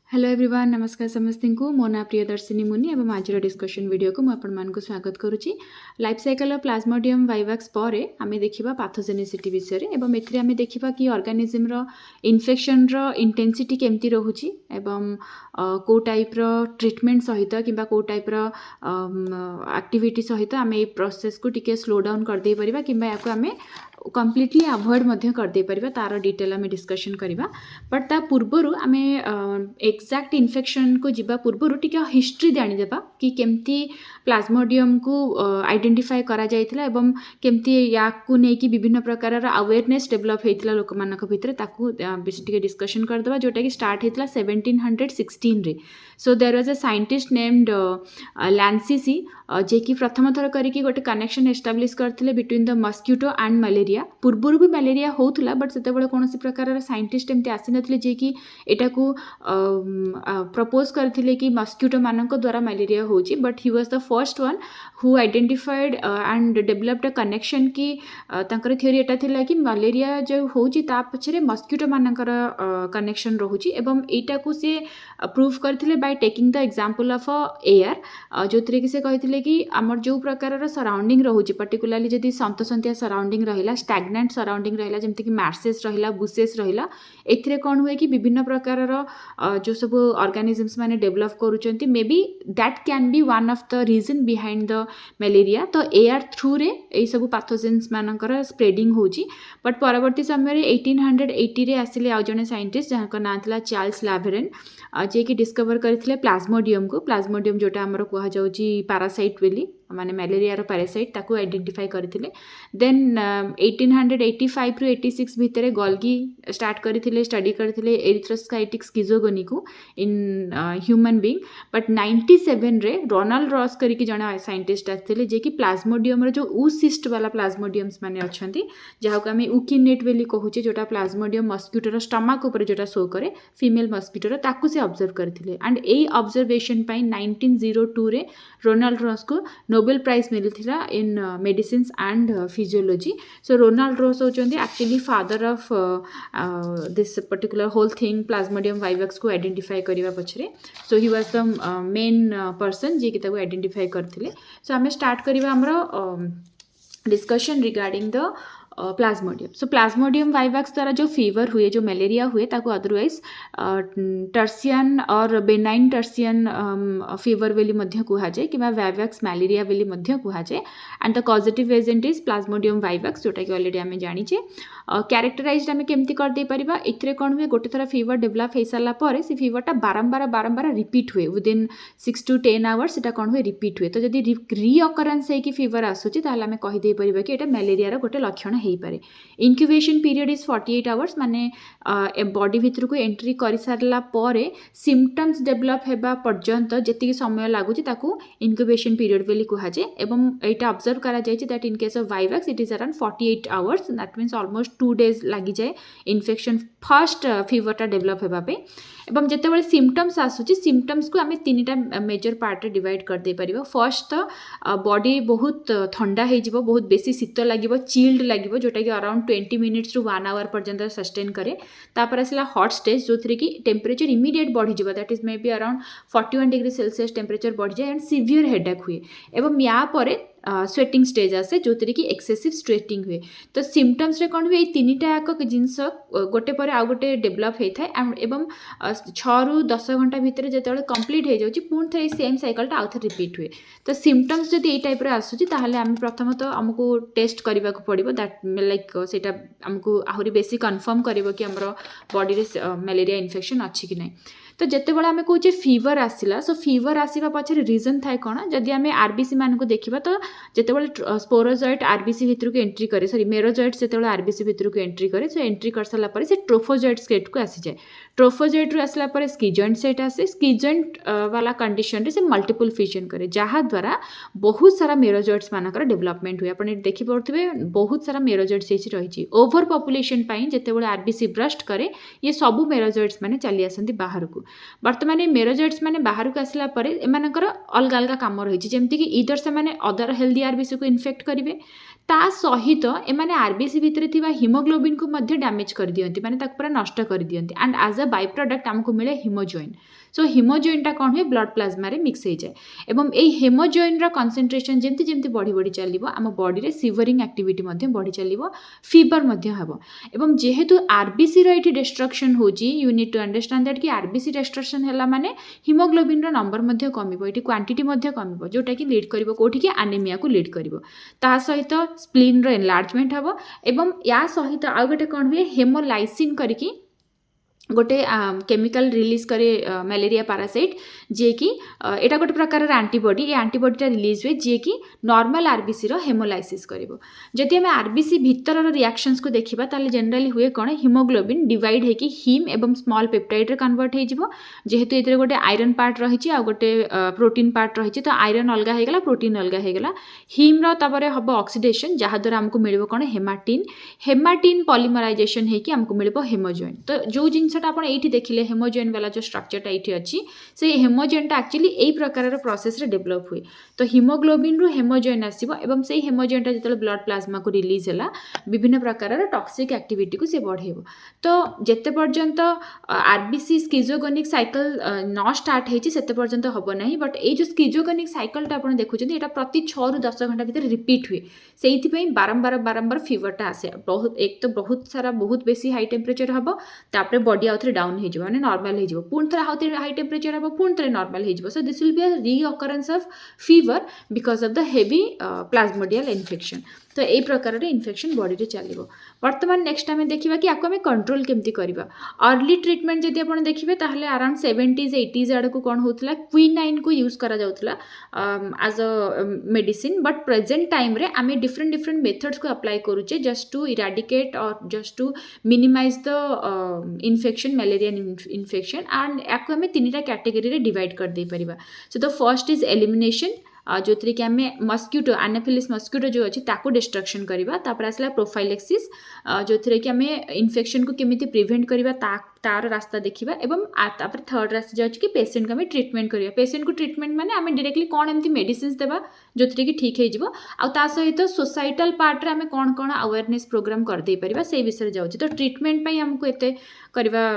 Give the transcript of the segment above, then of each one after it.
Hello everyone, नमस्कार समस्त को मो ना प्रियदर्शिनी मुनि एवं आज डिस्कशन वीडियो को मुझे स्वागत करुच्ची। लाइफ साइकिल प्लाज्मोडियम वाइवाक्स पर आम देखा पाथोजेनिसिटी विषय एवं एथि आम देखा कि ऑर्गेनिज्म इन्फेक्शन इंटेंसिटी केमती रोचे एवं को टाइप ट्रीटमेंट सहित कि को टाइप एक्टिविटी सहित आम ये प्रोसेस को टिके स्लो डाउन करदे परिबा कि आम कम्प्लीटली अवॉइड करदे परिबा तार डिटेल आम डिस्कशन करवा। बट ता पूर्वर आम एक्जाक्ट इन्फेक्शन को जीवा पूर्वर टिके हिस्ट्री जानीदेवा कि केमती प्लाज्मोडियम को आइडेंटिफाई करा जायतिला एवं केमती या को नेकी विभिन्न प्रकार अवेयरनेस डेवलप होता लोक मानक भितर ताकू टिके डिस्कशन करदेवा जोटा कि स्टार्ट होता 1716 रे। So there was a scientist named Lancisi जे कि प्रथम थर करके गोटे कनेक्शन एस्टाब्लिश करथिले between the mosquito and malaria. पूर्वर भी मलेरिया होउथला बट सेतेबेले कोनोसी प्रकार साइंटिस्ट एमती आसी नथिले जे कि एटा को प्रपोज करथिले कि मस्क्यूटो मानक द्वारा मलेरिया होची। But he was the first one who identified and developed a connection कि तांकर थ्योरी एटा थिला कि मलेरिया जो होची ता पछरे मस्क्यूटो मानकर कनेक्शन रहुची एवं एटा को से प्रूव करथिले by taking the example of air जोथरे कि से कहिथिले कि हमर जो प्रकार सराउंडिंग रहुची पर्टिकुलरली जदि संतसंतिया सराउंडिंग रहिला स्टैग्नेंट सराउंडिंग रहिला जेमति कि मार्सेस रहिला बुसेस रहिला एथिरे कोन हुए कि विभिन्न प्रकार जो सब ऑर्गेनिजम्स माने डेवलप करूचंती may be that can be one of the reason behind the malaria. तो एयर थ्रू रे ए सब पैथोजेन्स मानकर स्प्रेडिंग होची। बट परवर्ती समय 1880 रे आसिले आ जने साइंटिस्ट जहां नाम थिला चार्ल्स लावेरेन जे कि डिस्कवर करथिले प्लाज्मोडियम जोटा हमर कुहा जाउची पैरासाइट बेली माने मलेरिया रो पैरासाइट ताकू आइडेंटिफाई करथिले। देन 1885 रु 86 भितरे गोल्गी स्टार्ट करथिले स्टडी करथिले एरिथ्रोस्काइटिक स्किजोगोनी को इन ह्यूमन बीइंग। बट 97 रे रोनाल्ड रॉस करिक जने साइंटिस्ट आथिले जे कि प्लाज्मोडियम रो जो ऊसिस्ट वाला प्लाज्मोडियम्स माने अछंती जहा को हम ऊकिनेट बेली कहूचे जोटा प्लाज्मोडियम मस्क्यूटो रो स्टमक ऊपर जोटा शो करे फीमेल मस्क्यूटो रो ताकू से ऑब्जर्व करथिले। एंड ए ऑब्जर्वेशन पई 1902 रे रोनाल्ड रॉस को नोबेल प्राइज मिलथिला in medicines and physiology. So Ronald Ross होचंदी actually father of this particular whole thing plasmodium vivax को आइडेंटिफाई करबा पछरे। So he was the main person जे कि ताको आइडेंटिफाई करथिले। सो हमें स्टार्ट करबा हमरो discussion regarding the plasmodium. So plasmodium vivax द्वारा जो फीवर हुए जो मलेरिया हुए ताको अदरवाइज टर्सियन और बेनाइन टर्सियन फीवर बेली मध्य कुहा जाए कि वाइवाक्स मलेरिया बेली मध्य कुहा जाए। And the causative agent is plasmodium vivax जोटा कि ऑलरेडी आम जानीचे। कैरेक्टराइज्ड आम केमती कर दे परिबा एथिरे कोन हुए गोटे थरा फीवर डेवलप हो सारा पर से फीवरटा बारंबार रिपीट हुए विदिन 6 to 10 आवर्स सेटा कोन हुए रिपीट हुए। तो जदि रीअकरेंस है कि फीवर आसुची ताहले आम कहि दे परिबा कि एटा मलेरिया रो गोटे लक्षण है पारे। इनक्यूबेशन पीरियड इज 48 आवर्स माने बॉडी भितर को एंट्री कर सारला परे सिम्पटम्स डेवलप हेबा पर्यंत जति समय लागुची ताकू इनक्यूबेशन पीरियड बेली कुहा जाए। एवं एटा ऑब्जर्व करा जाय that in case of vivax it is around 48 hours that means almost 2 days लगी जाए इन्फेक्शन फर्स्ट फीवरटा डेवलप हेबा पे। एवं जितेबाला सिम्पटम्स आसूची सिम्पटम्स को आम 3टा मेजर पार्ट रे डिवाइड कर दे परिबा। फर्स्ट तो बॉडी बहुत ठंडा हो जिवो बहुत बेसी शीत लागिवो चिल्ड लागिवो जोटा कि अराउंड 20 minutes to 1 hour पर्यंत सस्टेन करे। तापर आसला हॉट स्टेज जो थ्रे कि टेम्परेचर इमीडिएट बढ़ी जिवो that is may be around 41 degree Celsius temperature बढ़ जाए एंड सीवियर हेडेक हुए। एवं या परे स्वेटिंग स्टेज आसे जो कि एक्सेसिव स्वेटिंग हुए। तो सिम्पटम्स रे कौन हुए 3टा याक जिनस गोटे पर आउ गोटे डेवलप होता है एवं 6 ରୁ 10 घंटा भितर जिते कंप्लीट हो जाए पुणी थे सेम साइकलटा आउ थे रिपीट हुए। तो सिम्पटम्स जब ये टाइप आसूँ ताहले आम प्रथम तो आमको टेस्ट करने को पड़ो दैट लाइक सेटा आमको आहरी बेसी कन्फर्म कर कि आमर बॉडी रे मलेरिया इन्फेक्शन अच्छी कि नहीं। तो जिते बड़ा आम कहे फीवर आसला सो फीवर आसवा पछरे रीजन थाए कौन जदि आम आरबीसी मान को देखा तो जिते स्पोरोजॉइट आरबीसी भितर को एंट्री करे सॉरी मेरोजॉइट से आरबीसी भितर को एंट्री करे सो एंट्री कर सारा पर से ट्रोफोजॉइट स्टेट को आसी जाए। ट्रोफोजॉइट रू आसला पर स्कीजॉइंट सेट आसे स्कीजॉइंट वाला कंडीशन रे से मल्टीपल फ्यूजन करे जहाँ द्वारा बहुत सारा मेरोजॉइट्स मानकर डेवलपमेंट हुए। आपने देखि पड़ुथिबे बहुत सारा मेरोजॉइट्स एछि रहिछि ओवर पॉपुलेशन पई जेतेबेले आरबीसी ब्रस्ट करे ये सब मेरोजॉइट्स माने चली आसंती बाहर को। वर्तमान मेरोजॉइट्स माने बाहर को आसला पर एमानकर अलग अलग काम रही जेमती कि इधर से माने अदर हेल्दी आरबीसी को इन्फेक्ट करेंगे ता सहित एमाने आरबीसी भितर थिबा हिमोग्लोबिन को मध्य डैमेज कर दियंती माने ताक पूरा नष्ट कर दियंती and as a by product हमको मिले हिमोजोइन। सो हिमोजोइनटा कौन हुए ब्लड प्लाज्मा रे मिक्स हो जाए एवं ए हिमोजोइन रो कंसंट्रेशन जेमती जेमती बढ़ी बढ़ी चलिबो आम बॉडी रे सिवरिंग एक्टिविटी मध्य बढ़ी चलिबो फीवर मध्य हबो एवं जेहेतु आरबीसी रो एठी डिस्ट्रक्शन होची you need to understand that कि आरबीसी डिस्ट्रक्शन हैला माने हिमोग्लोबिन रो नंबर मध्य कमिबो एठी क्वांटिटी मध्य कमिबो जोटा कि लीड करिवो कोठी कि एनीमिया को लीड करिवो ता सहित स्प्लीन रो एनलार्जमेंट हबो एवं या सहित आ गोटे कोन हुए हेमोलाइसिन करिकी गोटे केमिकल रिलीज करे मलेरिया पैरासाइट जे कि एटा गोटे प्रकार एंटीबॉडी ये एंटीबॉडीटा रिलीज हुए जे कि नॉर्मल आरबीसी रो हेमोलाइसिस करिवो। जदि हम आरबीसी भीतर रिएक्शंस को देखिबा ताले जनरली हुए कोन हिमोग्लोबिन डिवाइड हे कि हिम एवं स्मॉल पेप्टाइड रे कन्वर्ट हे जिवो जेहेतु एतरे गोटे आयरन पार्ट रहिछि आ गोटे प्रोटीन पार्ट रहिछि तो आयरन अलगा हे गेला प्रोटीन अलगा हे गेला हिम रो तबरे हबो ऑक्सीडेशन जहा द्वारा हमको मिलिबो कोन हेमाटिन पॉलीमराइजेशन हे कि हमको मिलिबो हेमोजोइन। तो जो जिंस आप देखिले हेमोजोइन वाला जो स्ट्रक्चरटा ये अच्छी से हेमोजोइनटा एक्चुअली यही प्रकार प्रोसेस रे डेवलप हुए तो हिमोग्लोबिन रु हेमोजोइन आसीबो एवं से हेमोजोइनटा जतले ब्लड प्लाज्मा को रिलीज होला विभिन्न प्रकार टॉक्सिक एक्टिविटी को से बढ़ेबो। तो जेते पर्यंत आरबीसी स्किजोगोनिक साइकिल न स्टार्ट हेछि सेते पर्यंत हबो नाही बट ए जो स्किजोगोनिक साइकिलटा आपण देखुछथि एटा प्रति 6 रु 10 घंटा भीतर रिपीट हुए सेइथि पई बारंबार फीवरटा आसे बहुत एक तो बहुत सारा बहुत बेसी हाई टेम्परेचर हबो तापरे बॉडी आउथरे डाउन हो जाए माने नॉर्मल हो पुणी थे आउथरे हाई टेम्परेचर हम पुणी थे नॉर्मल हो so this will be a recurrence of fever because of the heavy plasmodial infection. तो यही प्रकार इन्फेक्शन बॉडी रे चलिबो। वर्तमान नेक्स्ट आम देखा कि आपको आम कंट्रोल केमती करवा अर्ली ट्रीटमेंट जदि आप देखिए ताहले अराउंड 70s 80s आड़ को कौन होता क्विनाइन को यूज करा जाउतला as a medicine but present time रे आम डिफरेंट मेथड्स को अप्लाई करूचे जस्ट टू इराडिकेट और just to minimise the infection malarial infection and आपको आम 3टा कैटेगरी रे डिवाइड कर दे परिबा। So the first is elimination जो थी कि आम मस्क्यूटो एनाफिलिस मस्क्यूटो जो अच्छी ताको डिस्ट्रक्शन करवा तापर आसला प्रोफाइलेक्सिस जो थी कि आम इन्फेक्शन को केमिति प्रिवेंट करवा तार रास्ता देखा एवं तापर थर्ड रास्ता जो अच्छी कि पेशेंट को आम ट्रीटमेंट करवा पेशेंट को ट्रीटमेंट माने आम डायरेक्टली कौन एमती मेडिसिन देवा जो थी कि ठीक हो सहित सोसाइटाल पार्ट रे आम कौन कौन अवेयरनेस प्रोग्राम करदे परिबा से विषय जाऊँ तो ट्रीटमेंट पे आमको एते करवा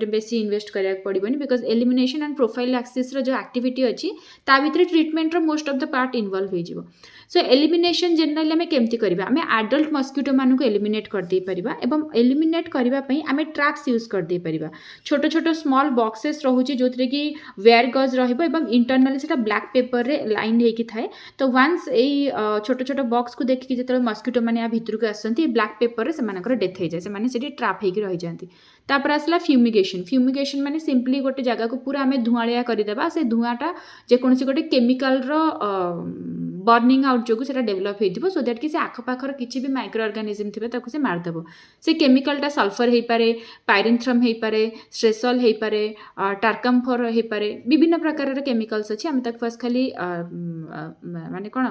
बेसी इन्वेस्ट करा पड़ोनी बिकज एलिमिनेशन एंड प्रोफाइलेक्सिस जो एक्टिविटी अच्छी ता भीतर treatment most of the part involve हो। सो एलिमिनेशन जनरली आम केमती करवा आम एडल्ट मस्क्यूटो मानक एलिमिनेट करदे परिबा एवं एलिमिनेट करबा पई आम ट्रैप्स यूज करदे परिबा छोट छोट स्मॉल बॉक्सेस रोचे जो थी कि वेयर गज रहिबो एवं इंटरनली सेटा ब्लैक पेपर रे लाइन हेकी थाए तो वंस एई छोट छोट बॉक्स को देखिक जतले मस्क्यूटो माने आ भितर को आसंती ब्लैक पेपर रे सेमानकर डेथ हो जाए से सेठी ट्रैप हेकी रहि जांती। तापर आसला फ्यूमिगेशन माने सिंपली गोटे जगह को पूरा आम धुआड़िया करदेबा से धुआटा जेकोसी गोटे केमिकल रो बर्निंग आउट जो से डेभलप हो सो दैट कि से आखपाखर किसी भी माइक्रो ऑर्गेनिज्म थे ताको से मारदेव से केमिकलटा सल्फर हो पारे पायरिथ्रम हो पारे स्ट्रेसल हो पारे टार्कम्फर हो पारे विभिन्न प्रकार केमिकल्स अच्छी आम फर्स्ट खाली माने कौन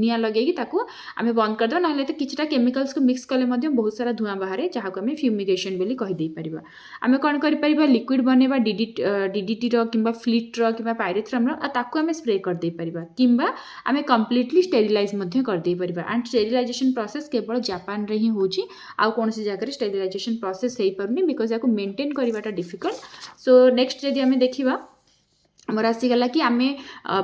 निया लगे आम बंद करदे ना तो किछटा केमिकल्स को मिक्स कले बहुत सारा धुआं बाहर जहाँ को आम फ्यूमिगेशन बोली कहीदे पारिबा। आम कौन कर लिक्विड बनैबा डीडीटी रो किंबा फ्लिट रो किंबा पायरिथ्रम रो ताको आम स्प्रे करदे पारिबा किंबा आम कंप्लीटली स्टेरिलाइज करदे पारिबा एंड स्टेरिलाइजेशन प्रोसेस केवल जापान रे ही होची आउ कौन सी जगह स्टेरिलाइजेशन प्रोसेस हो पारुनी बिकज या मेंटेन करवाटा डिफिकल्ट। सो नेक्स्ट जदि आम देखिबा मोर आसीगला कि आम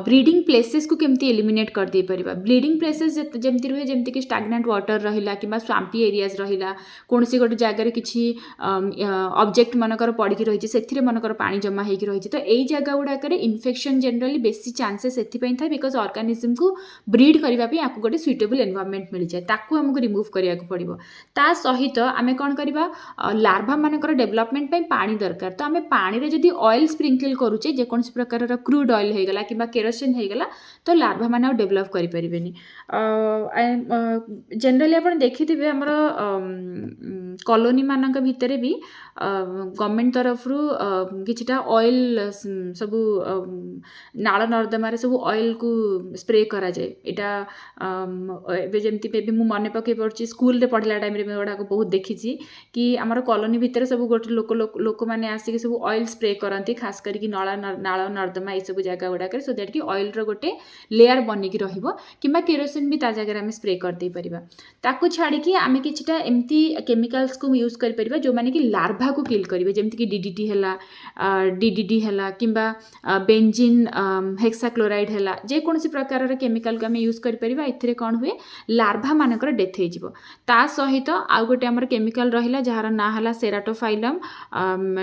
ब्रीडिंग प्लेसेस को केमती एलिमिनेट कर दे परिबा। ब्रीडिंग प्लेसेस जमती रुहे जमती कि स्टाग्नेंट वाटर रहिला किंबा स्वाम्पी एरियाज रहिला कोनसी गोटे जगह किछि ऑब्जेक्ट मनकर पड़ी रही से मनकर पानी जमा होगी रही तो यही जगह गुड़ाक इन्फेक्शन जनरली बेसी चांसेस एथिपाई थाए बिकज ऑर्गेनिज्म को ब्रीड करने आपको गोटे सुइटेबल एनवायरनमेंट मिल जाए ताकू हमको रिमूव करिया पड़ो। ता सहित आम कौन करवा लार्भा मानकर डेवलपमेंट पे पानी दरकार तो आम पानी रे जदि ऑयल स्प्रिंकल करूचे जेकोसी प्रकार क्रूड ऑयल हो गला कि केरोसिन हो गला तो लार्भा मैंने डेभलप करें। जनरली आप देखिथे आमर कॉलोनी मानक भितर भी गवर्नमेंट तरफ किछिटा ऑयल सबू नाल नर्दमार सब ऑयल को स्प्रे करा जाए एटा जमती भी मुझे मन पकई पड़ी स्कूल रे पढ़ला टाइम रे गुड़ाक बहुत देखी कि आमर कॉलोनी भितर सब गोटे लोक मैंने आसिक सब ऑयल स्प्रे करती खास करके नाल नर्दमा ये सब जगह गुड़ाक सो दैट कि ऑयल रो गोटे लेयर बनिकी रहिबो किंबा केरोसिन भी ता जगह आम स्प्रे कर दे परिबा ताकू छाड़ी आम किछटा एमती केमिकल्स को यूज कर परिबा जो माने कि लार्भा को किल करिवे जेमति कि डीडीटी हला डीडीडी हला किंबा बेंजीन हेक्साक्लोराइड हला जे कोनसी प्रकार रो केमिकल को आम यूज कर परिबा एथिरे कोन हुए लार्भा मानकर डेथ हे जिवो ता सहित आ गोटे हमर केमिकल रहिला जहार ना हला सेराटोफाइलम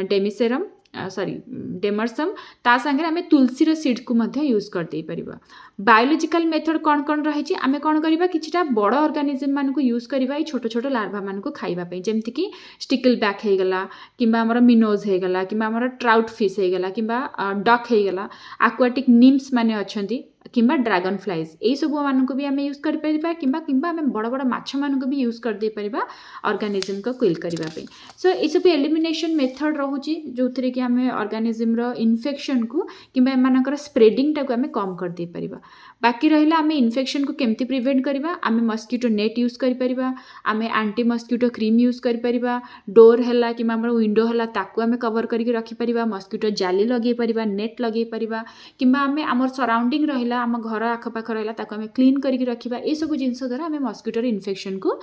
डेमिसेरम सॉरी डेमरसम ता संगे आम तुलसी रो सीड को मध्य यूज कर दे परिबा बायोलॉजिकल मेथड कौन रही आम कौन करवा किछटा बड़ ऑर्गेनिज्म मान को यूज करवा छोट छोट लार्भा मान को खाइबा पई जेमति कि स्टिकल बैक हे गला किंबा हमर मिनोज हे गला किंबा हमर ट्राउट फिश हे गला किंबा डक हे गला एक्वाटिक निम्स माने अछंती किंबा ड्रैगन फ्लाइज यही सब मान को भी आम यूज कर परिबा किंबा आम बड़ बड़ माछ मान को भी यूज कर दे परिबा ऑर्गेनिज्म को किल करबा पई सो ये सब एलिमिनेशन मेथड रहउची जो थरे कि आम ऑर्गेनिज्म रो इन्फेक्शन को किंबा एमानकर स्प्रेडिंग टा को आम कम कर दे परिबा बाकी रहिला आम इन्फेक्शन को केमती प्रिवेंट करबा आम मस्किटो नेट यूज कर परिबा आम एंटी मस्किटो क्रीम यूज कर परिबा डोर हला किंबा हमर विंडो हला ताकू आम कवर करके रखि परिबा मस्किटो जाली लगे परिबा नेट लगे परिबा किंबा आम हमर सराउंडिंग रहिला आम घर आखपाख रहिला ताकू आम क्लीन करके रखिबा ए सब जिंस द्वारा आम मस्किटो इन्फेक्शन को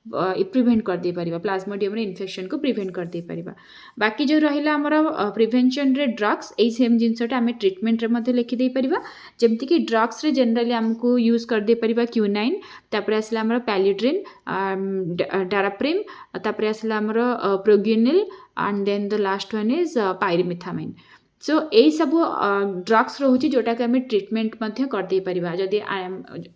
प्रिवेंट कर दे परिबा प्लाज्मोडियम रे इन्फेक्शन को प्रिवेंट कर दे परिबा बाकी जो रहिला हमर प्रिवेंशन रे ड्रग्स ए सेम जिंसटा आम ट्रीटमेंट रे मध्ये लिखि दे परिबा जेमति कि ड्रग्स रे जनरली हमको यूज कर दे परिबा क्यूनाइन तापर आसला हमर पैलिड्रिन डाराप्रिम तापर आसला हमर proguanil and then the last one is pyrimethamine so यही सब ड्रग्स रोचे जोटा कि आम ट्रीटमेंट कर दे परिबा जदि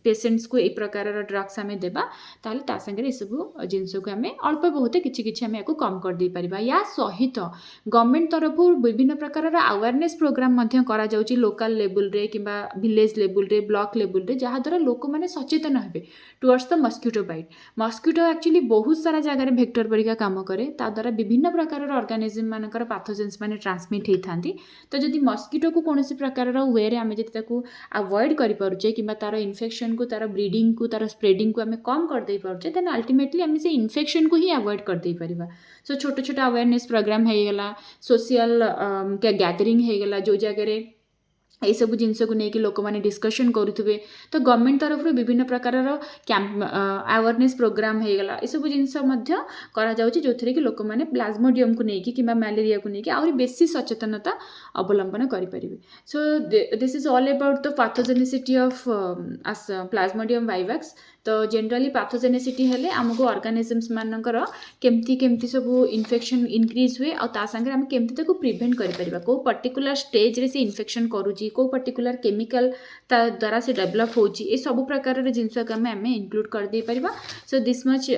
पेशेंट्स को एक प्रकार ड्रग्स आम देबा ताले ता संगे सब जिनस को आम अल्प बहुत किछि आम याको कम कर दे परिबा या सहित गवर्नमेंट तरफ विभिन्न प्रकार अवेयरनेस प्रोग्राम करा जाउची लोकल लेवल रे किंबा विलेज लेवल रे ब्लॉक लेवल रे जहाँ द्वारा लोक मैंने सचेतन हेबे towards the mosquito bite mosquito actually बहुत सारा जगह भेक्टर परिका काम करे ता द्वारा विभिन्न प्रकार ऑर्गेनिज्म मानकर पैथोजेन्स माने ट्रांसमिट होइथांती तो जदि मस्किटो को कौन प्रकार वे आम जब अवॉइड कर पारे कि तार इन्फेक्शन को तार ब्रीडिंग को तार स्प्रेडिंग को आम कम कर दे पारे देन अल्टीमेटली आम से इन्फेक्शन को ही अवॉइड कर दे पारिबा सो छोट छोट अवेयरनेस प्रोग्राम होगला सोशल गैदरिंग होगला जो जगह ये सब जिनस को लेकिन लोक मैंने डिस्कशन करुवे तो गवर्नमेंट तरफ विभिन्न प्रकार कैंप अवेयरनेस प्रोग्राम होगला ये सब जिनस जो थे कि लोक मैंने प्लाज्मोडियम को लेकिन कि मलेरिया को लेकिन आहरी बेसी सचेतनता अवलंबन करें so this is all about the pathogenicity of plasmodium vivax तो जनरली पैथोजेनेसिटी हेले आमको ऑर्गेनिजम्स मानकर केमती केमती सब इन्फेक्शन इंक्रीज हुए और ता संगे आम केमती ताको प्रिवेंट कर परिबा को पर्टिकुलर स्टेज रे से इन्फेक्शन करूची को पर्टिकुलर केमिकल ता द्वारा से डेवलप होची ए सब प्रकार रे जिंस को आम इंक्लूड कर दे परिबा so this much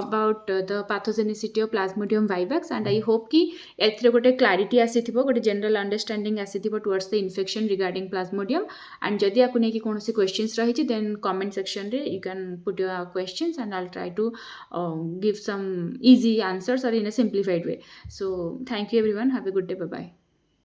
about the pathogenicity of plasmodium vivax and I hope कि एथरे गोटे क्लैरिटी आसीथिबो गोटे जनरल अंडरस्टैंडिंग आसीथिबो towards the infection regarding plasmodium and जदि आपको नेकी कोनोसी क्वेश्चंस रहिछि देन कमेंट सेक्शन रे you can put your questions and I'll try to give some easy answers or in a simplified way. So thank you everyone, have a good day, bye bye.